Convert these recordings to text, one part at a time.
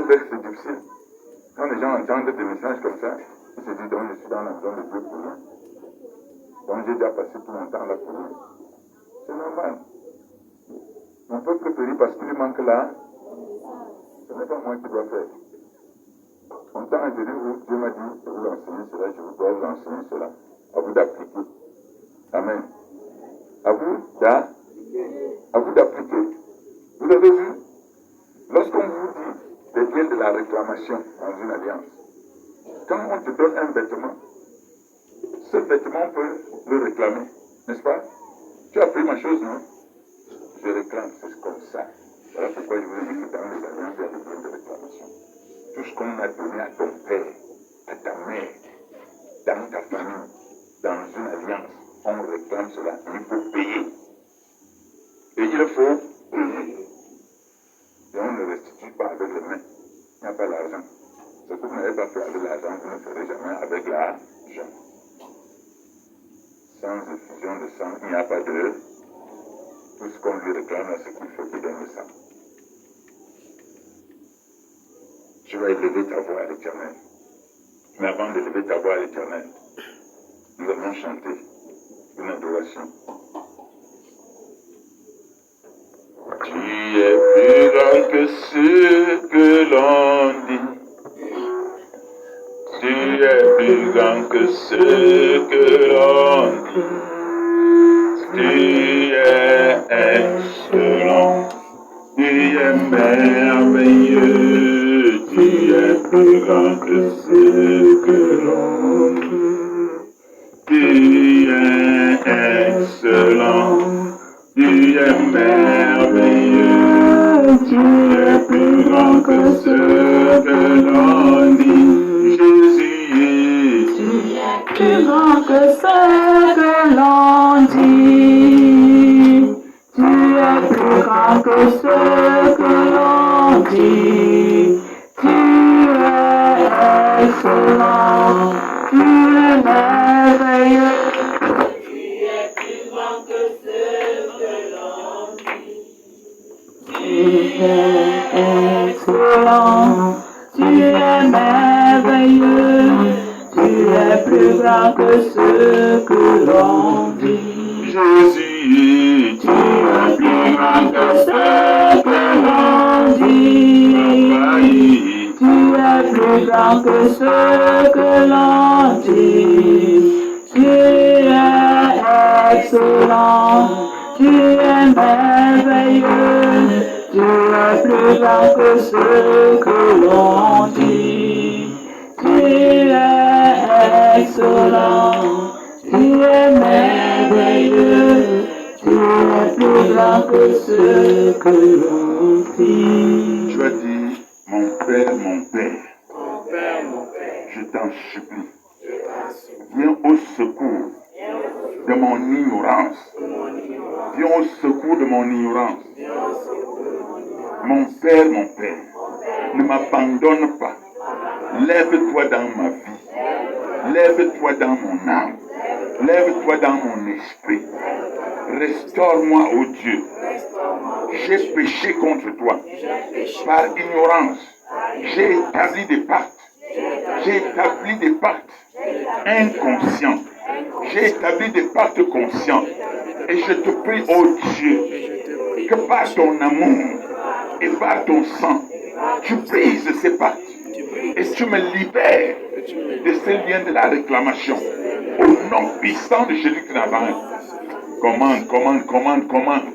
texte difficile. Quand les gens entendent des messages comme ça, ils se disent donc je suis dans la maison de Dieu pour rien. Donc j'ai déjà passé tout mon temps là pour rien. C'est normal. Mon peuple périt parce qu'il lui manque là. Ce n'est pas moi qui dois faire. En temps et où Dieu m'a dit de vous enseigner cela, je dois vous enseigner cela. À vous d'appliquer. Amen. À vous d'appliquer. Vous avez vu, lorsqu'on vous dit des biens de la réclamation dans une alliance, quand on te donne un vêtement, ce vêtement on peut le réclamer, n'est-ce pas? Tu as pris ma chose, non? Je réclame, c'est comme ça. Voilà pourquoi je vous ai dit que dans les alliances, il y a des biens de réclamation. Tout ce qu'on a donné à ton père, à ta mère, dans ta famille, dans une alliance, on réclame cela. Il faut payer. Et il faut payer. Et on ne restitue pas avec les mains. Il n'y a pas l'argent. Ce que vous n'avez pas fait avec l'argent, vous ne ferez jamais avec l'argent. Sans effusion de sang, il n'y a pas de... Tout ce qu'on lui réclame, c'est qu'il faut qu'il donne le sang. Tu vas élever ta voix à l'Éternel. Mais avant d'élever ta voix à l'Éternel, nous allons chanter une adoration. Tu es plus grand que ce que l'on dit. Tu es plus grand que ce que l'on dit. Tu es excellent. Tu es merveilleux. Tu es plus grand que ce que l'on dit. Tu es excellent. Tu es merveilleux, tu es plus grand que ce que l'on dit. Jésus, tu es plus grand que ce que l'on dit. Tu es plus grand que ce que l'on dit. Tu es excellent, tu es merveilleux. Tu es excellent, tu es merveilleux, tu es plus grand que ce que l'on dit. Jésus, tu es plus grand que ce que l'on dit. Tu es plus grand que ce que l'on dit. Tu es excellent, tu es merveilleux. Tu es plus grand que ce que l'on dit. Tu es excellent. Tu es merveilleux. Tu es plus grand que ce que l'on dit. Tu as dit, mon Père, je t'en supplie. Viens au secours de mon ignorance. Viens au secours de mon ignorance. Mon Père, ne m'abandonne pas. Lève-toi dans ma vie. Lève-toi dans mon âme. Lève-toi dans mon esprit. Restaure-moi, ô Dieu. J'ai péché contre toi. Par ignorance, j'ai établi des pactes. J'ai établi des pactes inconscients. J'ai établi des pactes conscients. Et je te prie, ô Dieu, que par ton amour et par ton sang, tu brises ces pactes et tu me libères de ces liens de la réclamation. Au nom puissant de Jésus-Christ de Nazareth, commande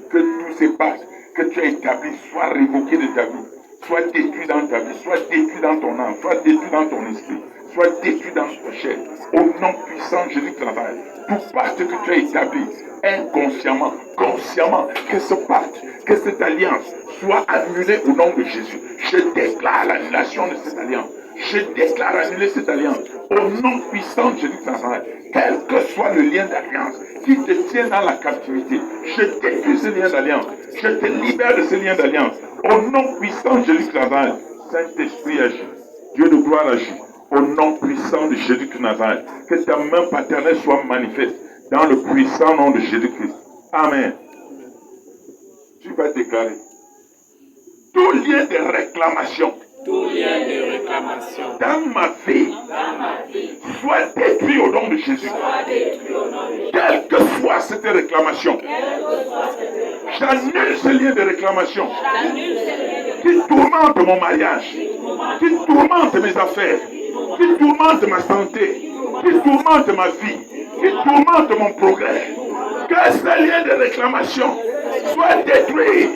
que tous ces pactes que tu as établis soient révoqués de ta vie, soient détruits dans ta vie, soient détruits dans ton âme, soient détruits dans ton esprit, soient détruits dans ta chair. Au nom puissant de Jésus-Christ de Nazareth, tout pacte que tu as établi, inconsciemment, consciemment, que ce pacte, que cette alliance soit annulée au nom de Jésus. Je déclare l'annulation de cette alliance. Je déclare annuler cette alliance au nom puissant de Jésus de Nazareth. Quel que soit le lien d'alliance qui te tient dans la captivité, je détruis ce lien d'alliance. Je te libère de ce lien d'alliance au nom puissant de Jésus de Nazareth. Saint-Esprit agit. Dieu de gloire agit. Au nom puissant de Jésus de Nazareth. Que ta main paternelle soit manifeste dans le puissant nom de Jésus-Christ. Amen. Tu vas déclarer tout lien de réclamation tout lien de réclamation dans ma vie soit détruit au nom de Jésus. Quelle que soit cette réclamation, j'annule ce lien de réclamation qui tourmente mon mariage, qui tourmente mes affaires, qui tourmente ma santé, qui tourmente ma vie, qui tourmente mon progrès. Que ce lien de réclamation soit détruit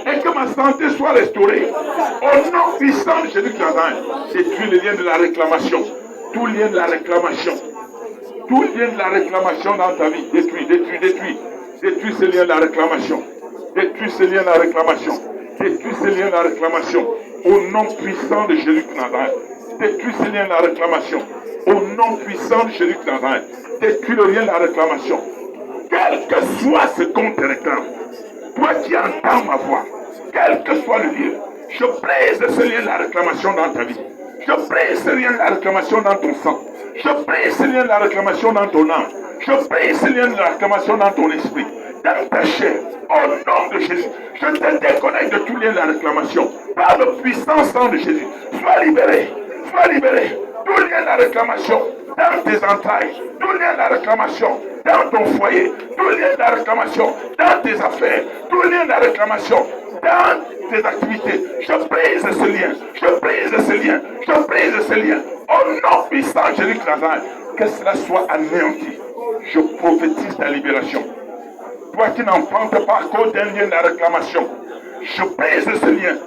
et que ma santé soit restaurée. Au nom puissant de Jésus-Christ, détruis le lien de la réclamation. Tout lien de la réclamation. Tout lien de la réclamation dans ta vie. Détruis, détruis, détruis. Détruis ce lien de la réclamation. Détruis ce lien de la réclamation. Détruis ce lien de la réclamation. Au nom puissant de Jésus-Christ. Détruis ce lien de la réclamation. Au nom puissant de Jésus-Christ. Détruis le lien de la réclamation. Quel que soit ce qu'on te réclame, toi qui entends ma voix, quel que soit le lieu, je brise ce lien de la réclamation dans ta vie. Je brise ce lien de la réclamation dans ton sang. Je brise ce lien de la réclamation dans ton âme. Je brise ce lien de la réclamation dans ton esprit, dans ta chair. Au nom de Jésus, je te déconnecte de tout lien de la réclamation. Par le puissant sang de Jésus, sois libéré. Sois libéré. Tout lien de la réclamation dans tes entrailles. Tout lien de la réclamation dans ton foyer. Tout lien de la réclamation dans tes affaires. Tout lien de la réclamation dans tes activités. Je brise ce lien. Je brise ce lien. Je brise ce lien. Au nom puissant de Jésus-Christ, que cela soit anéanti. Je prophétise ta libération. Toi qui n'enfantes pas à cause d'un lien de la réclamation, je brise ce lien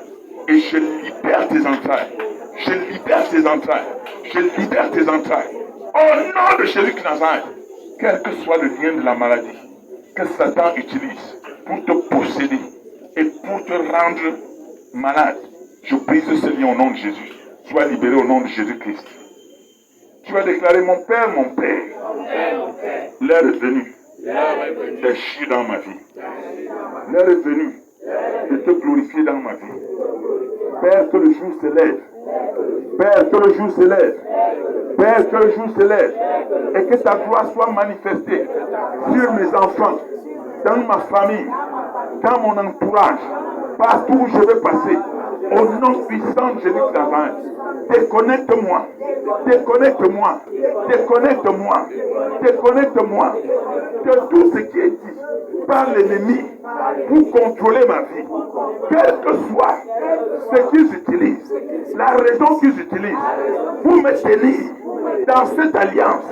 et je libère tes entrailles. Je libère tes entrailles. Je libère tes entrailles. Au nom de Jésus-Christ, quel que soit le lien de la maladie que Satan utilise pour te posséder et pour te rendre malade, je brise ce lien au nom de Jésus. Sois libéré au nom de Jésus-Christ. Tu vas déclarer, mon Père, l'heure est venue d'agir dans ma vie. L'heure est venue de te glorifier dans ma vie. Père, que le jour se lève. Père, que le jour se lève. Père, que le jour se lève. Et que ta gloire soit manifestée sur mes enfants, dans ma famille, dans mon entourage, partout où je vais passer. Au nom puissant de Jésus-Christ, déconnecte-moi, déconnecte-moi, déconnecte-moi, déconnecte-moi de tout ce qui est dit par l'ennemi pour contrôler ma vie. Quel que soit ce qu'ils utilisent, la raison qu'ils utilisent pour me tenir dans cette alliance.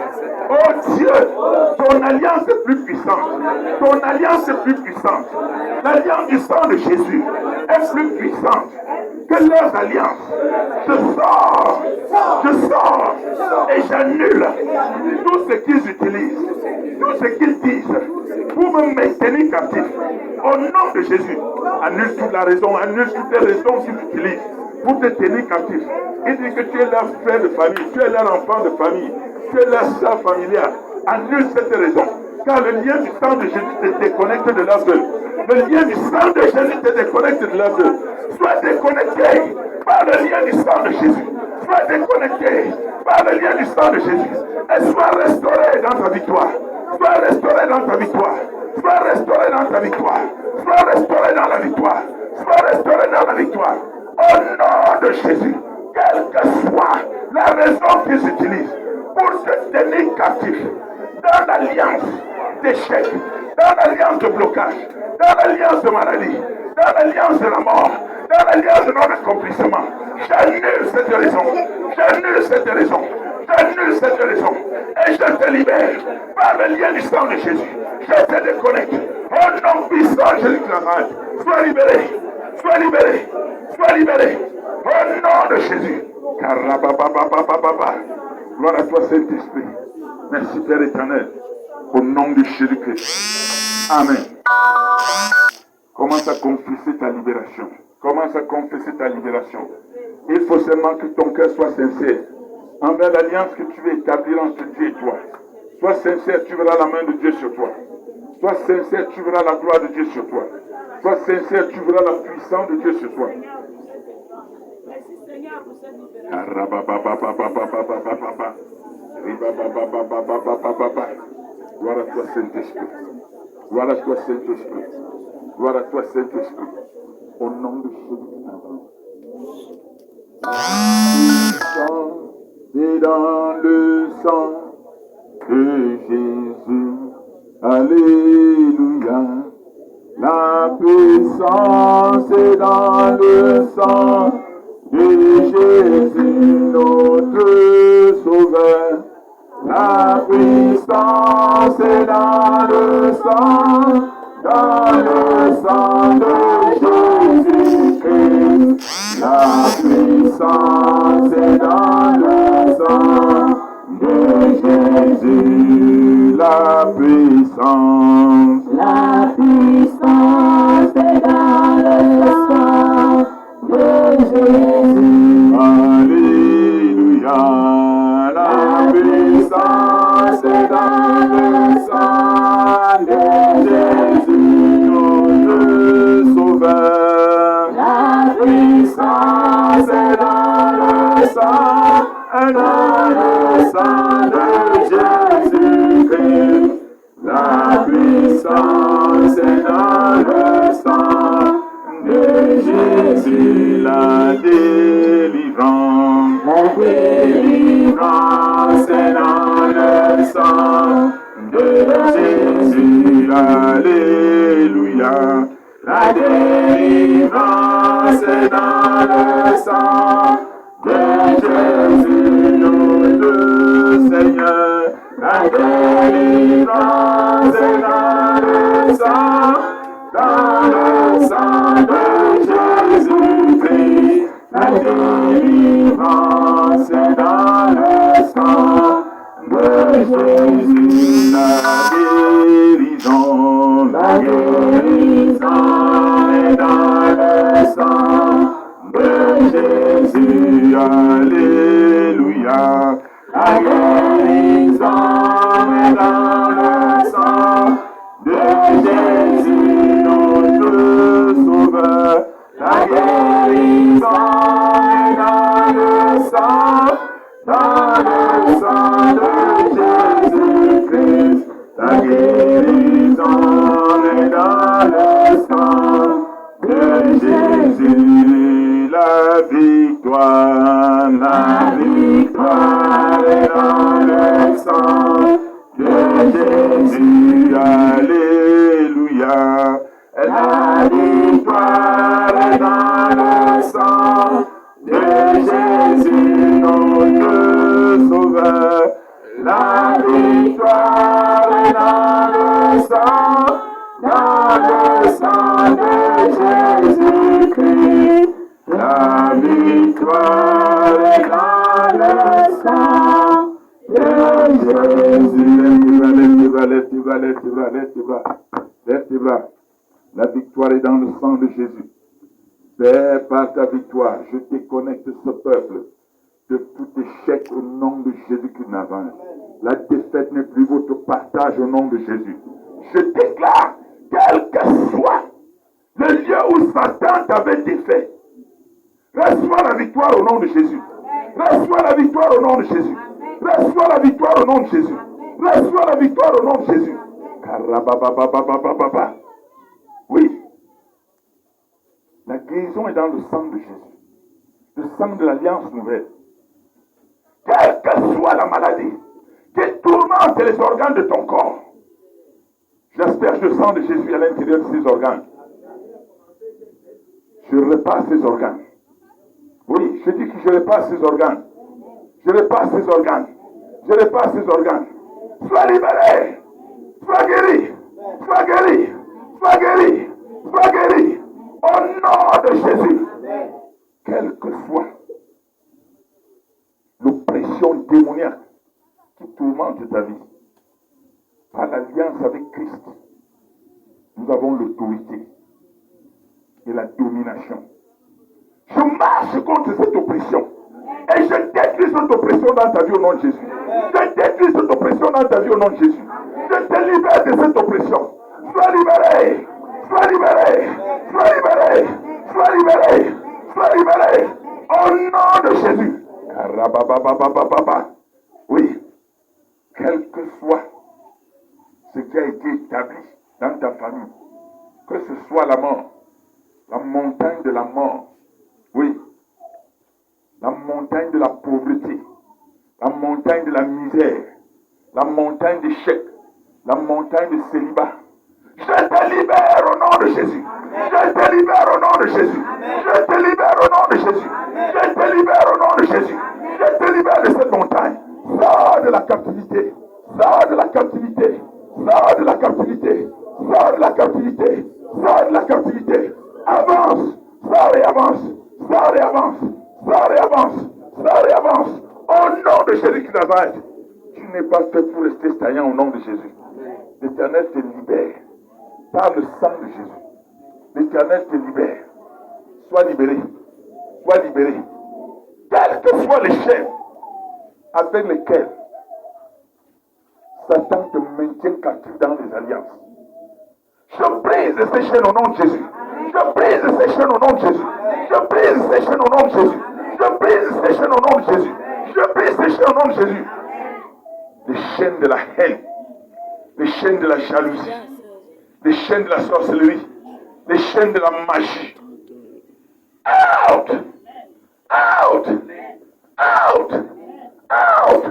Oh Dieu, ton alliance est plus puissante. Ton alliance est plus puissante. L'alliance du sang de Jésus est plus puissante que leurs alliances. Je sors et j'annule tout ce qu'ils utilisent, tout ce qu'ils disent pour me maintenir captif. Au nom de Jésus, annule toute la raison, annule toutes les raisons qu'ils utilisent pour te tenir captif. Il dit que tu es leur frère de famille, tu es leur enfant de famille, tu es leur soeur familiale. Annule cette raison, car le lien du sang de Jésus te déconnecte de leur œuvre. Le lien du sang de Jésus te déconnecte de leur œuvre. Sois déconnecté par le lien du sang de Jésus. Sois déconnecté par le lien du sang de Jésus. Et sois restauré dans ta victoire. Sois restauré dans ta victoire. Sois restauré dans ta victoire. Sois restauré dans la victoire. Sois restauré dans la victoire. Au nom de Jésus, quelle que soit la raison qu'ils utilisent pour te tenir captif dans l'alliance d'échec, dans l'alliance de blocage, dans l'alliance de maladie, dans l'alliance de la mort, dans l'alliance de non-accomplissement, j'annule cette raison, j'annule cette raison, j'annule cette raison, et je te libère par le lien du sang de Jésus. Je te déconnecte. Au nom puissant de Jésus-Christ, sois libéré, sois libéré, sois libéré. Au nom de Jésus. Gloire à toi, Saint-Esprit. Merci, Père éternel. Au nom de Jésus-Christ. Amen. Commence à confesser ta libération. Commence à confesser ta libération. Il faut seulement que ton cœur soit sincère envers l'alliance que tu veux établir entre Dieu et toi. Sois sincère, tu verras la main de Dieu sur toi. Sois sincère, tu verras la gloire de Dieu sur toi. Sois sincère, tu verras la puissance de Dieu sur toi. Merci Seigneur pour cette libération. Gloire à toi, Saint-Esprit. Gloire à toi, Saint-Esprit. Gloire à toi, Saint-Esprit. Au nom de Jésus. C'est dans le sang de Jésus. Alléluia. La puissance est dans le sang de Jésus, notre Sauveur. La puissance est dans le sang de Jésus-Christ. La puissance est dans le sang de Jésus. La puissance est dans le sang de Jésus. Alléluia. La puissance est dans le sang de Jésus, notre Sauveur. La puissance est dans le sang de Jésus-Christ. La puissance est dans le sang de Jésus. La délivrance est dans le sang de Jésus. Alléluia. La délivrance est dans le sang de Jésus, notre Seigneur. La délivrance est dans le sang de Jésus-Christ. La délivrance est dans le sang de Jésus. La guérison est dans le sang de Jésus. Alléluia. La guérison est dans le sang de Jésus, notre Sauveur. La guérison est dans le sang de Jésus-Christ. La guérison est dans le sang de Jésus. La victoire est dans le sang de Jésus. Alléluia. La victoire est dans le sang de Jésus, notre Sauveur. La victoire est dans le sang de Jésus-Christ. La victoire est dans le sang de Jésus. Lève tes bras. La victoire est dans le sang de Jésus. Père, par ta victoire, je déconnecte ce peuple de tout échec au nom de Jésus-Christ de Nazareth. La défaite n'est plus votre partage au nom de Jésus. Je déclare, quel que soit le lieu où Satan t'avait défait, reçois la victoire au nom de Jésus. Reçois la victoire au nom de Jésus. Reçois la victoire au nom de Jésus. Reçois la victoire au nom de Jésus. Oui. La guérison est dans le sang de Jésus. Le sang de l'alliance nouvelle. Quelle que soit la maladie qui tourmente les organes de ton corps, j'asperge le sang de Jésus à l'intérieur de ces organes. Je repasse ces organes. Oui, je dis que je repasse ces organes. Je repasse ces organes. Je repasse ces organes. Sois libéré. Sois guéri. Sois guéri. Sois guéri. Sois guéri. Au nom de Jésus. Quelle que soit l'oppression démoniaque qui tourmente ta vie, par l'alliance avec Christ, nous avons l'autorité et la domination. Je marche contre cette oppression et je détruis cette oppression dans ta vie au nom de Jésus. Je détruis cette oppression dans ta vie au nom de Jésus. Je te libère de cette oppression. Sois libéré. Sois libéré. Sois libéré. Sois libéré. Sois libéré. Au nom de Jésus. Oui. Quel que soit ce qui a été établi dans ta famille, que ce soit la mort, la montagne de la mort, oui, montagne de la pauvreté, la montagne de la misère, la montagne d'échec, la montagne de célibat. Je te libère au nom de Jésus. Je te libère au nom de Jésus. Je te libère au nom de Jésus. Je te libère au nom de Jésus. Je te libère de cette montagne. Sors de la captivité. Sors de la captivité. Sors de la captivité. Sors de la captivité. Sors de la captivité. Avance. Sors et avance. Sors et avance. Sors et avance. Sors et avance. Au nom de Jésus qui Nazareth. Tu n'es pas fait pour rester stagnant au nom de Jésus. L'Éternel te libère. Par le sang de Jésus. L'Éternel te libère. Sois libéré. Sois libéré. Quelles que soient les chaînes avec lesquelles Satan te maintient captif dans les alliances. Je brise ces chaînes au nom de Jésus. Je brise ces chaînes au nom de Jésus. Je brise ces chaînes au nom de Jésus. Je brise ces chaînes au nom de Jésus. Je brise ces chaînes au nom de Jésus. Les chaînes de la haine. Les chaînes de la jalousie. Les chaînes de la sorcellerie. Les chaînes de la magie. Out! Out! Out! Out!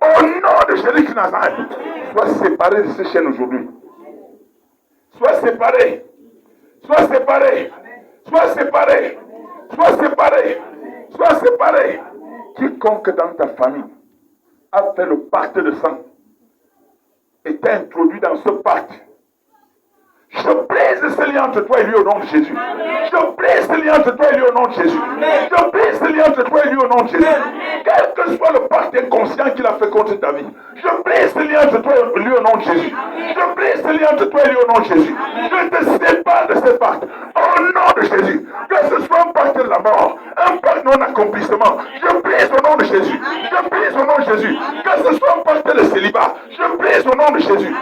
Au nom de Jésus de Nazareth, sois séparé de ces chaînes aujourd'hui. Sois séparé. Sois séparé. Sois séparé. Sois séparé. Sois séparé. Quiconque dans ta famille a fait le pacte de sang est introduit dans ce pacte. Je brise ce lien entre toi et lui au nom de Jésus. Je brise ce lien entre toi et lui au nom de Jésus. Je brise ce lien entre toi et lui au nom de Jésus. Quel que soit le pacte inconscient qu'il a fait contre ta vie, je brise ce lien entre toi et lui au nom de Jésus. Je brise ce lien entre toi et lui au nom de Jésus. Je te sépare de ce pacte au nom de Jésus. Que ce soit un pacte de la mort, un pacte non-accomplissement, je brise au nom de Jésus. Je brise au nom de Jésus. Que ce soit un pacte de célibat, je brise au nom de Jésus.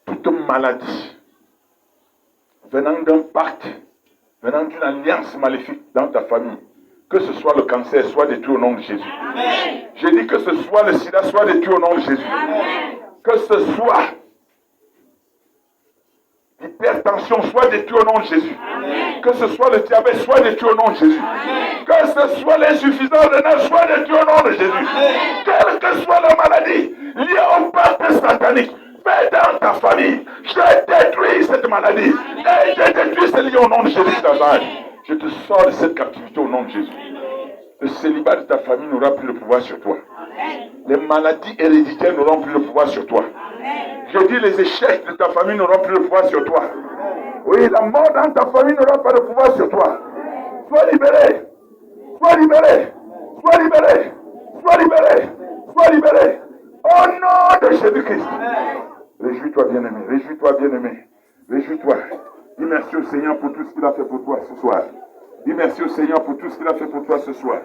Toute maladie venant d'un pacte, venant d'une alliance maléfique dans ta famille, que ce soit le cancer, soit détruit au nom de Jésus. J'ai dit que ce soit le sida, soit détruit au nom de Jésus. Que ce soit l'hypertension, soit détruit au nom de Jésus. Que ce soit le diabète, soit détruit au nom de Jésus. Que ce soit l'insuffisance rénale, soit détruit au nom de Jésus. Quelle que soit la maladie liée au pacte satanique, mais dans ta famille, je détruis cette maladie. Et je détruis ce lien au nom de Jésus de Nazareth. Je te sors de cette captivité au nom de Jésus. Le célibat de ta famille n'aura plus de pouvoir sur toi. Les maladies héréditaires n'auront plus de pouvoir sur toi. Je dis les échecs de ta famille n'auront plus de pouvoir sur toi. Oui, la mort dans ta famille n'aura pas de pouvoir sur toi. Sois libéré. Sois libéré. Sois libéré. Sois libéré. Sois libéré. Au nom de Jésus-Christ. Réjouis-toi, bien-aimé. Réjouis-toi, bien-aimé. Réjouis-toi. Dis merci au Seigneur pour tout ce qu'il a fait pour toi ce soir. Dis merci au Seigneur pour tout ce qu'il a fait pour toi ce soir.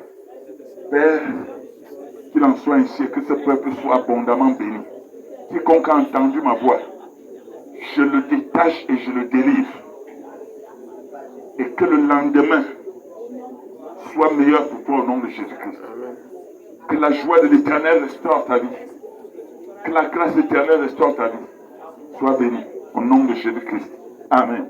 Père, qu'il en soit ainsi et que ce peuple soit abondamment béni. Quiconque a entendu ma voix, je le détache et je le délivre. Et que le lendemain soit meilleur pour toi au nom de Jésus-Christ. Que la joie de l'Éternel restaure ta vie. Que la grâce éternelle restaure ta vie. Sois béni au nom de Jésus-Christ. Amen.